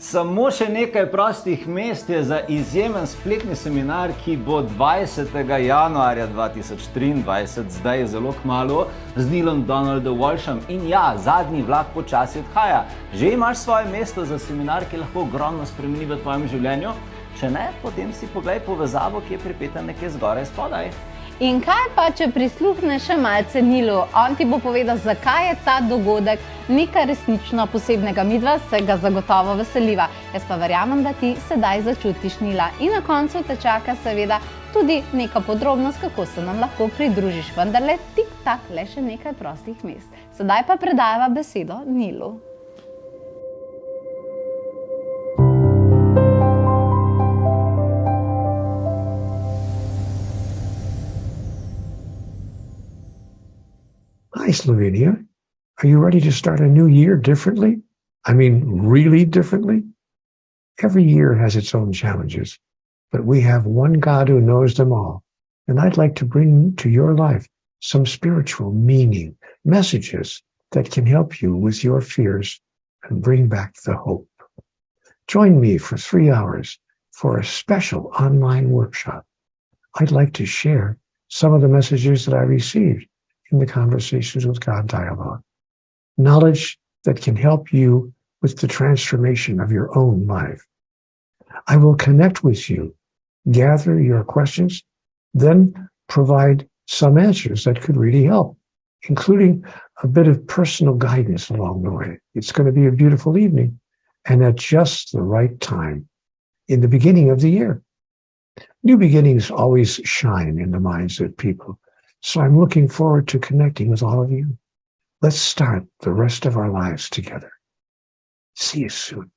Samo še nekaj prostih mest je za izjemen spletni seminar, ki bo 20. januarja 2023, zdaj zelo kmalu, z Nealom Walschem. In ja, zadnji vlak počasi odhaja. Že imaš svoje mesto za seminar, ki lahko ogromno spremeni v tvojem življenju? Če ne, potem si poglej povezavo, ki je pripeta nekje zgoraj spodaj. In kaj pa, če prisluhneš še malce Nealu? On ti bo povedal, zakaj je ta dogodek nekaj resnično posebnega. Midva se ga zagotovo veseliva. Jaz pa verjamem, da ti sedaj začutiš Neala. In na koncu te čaka seveda tudi neka podrobnost, kako se nam lahko pridružiš. Vendarle tik-tak, le še nekaj prostih mest. Sedaj pa predajava besedo Nealu. Hi, Slovenia. Are you ready to start a new year differently? I mean, really differently? Every year has its own challenges, but we have one God who knows them all. And I'd like to bring to your life some spiritual meaning, messages that can help you with your fears and bring back the hope. Join me for 3 hours for a special online workshop. I'd like to share some of the messages that I received in the Conversations with God dialogue. Knowledge that can help you with the transformation of your own life. I will connect with you, gather your questions, then provide some answers that could really help, including a bit of personal guidance along the way. It's going to be a beautiful evening and at just the right time in the beginning of the year. New beginnings always shine in the minds of people. So I'm looking forward to connecting with all of you. Let's start the rest of our lives together. See you soon.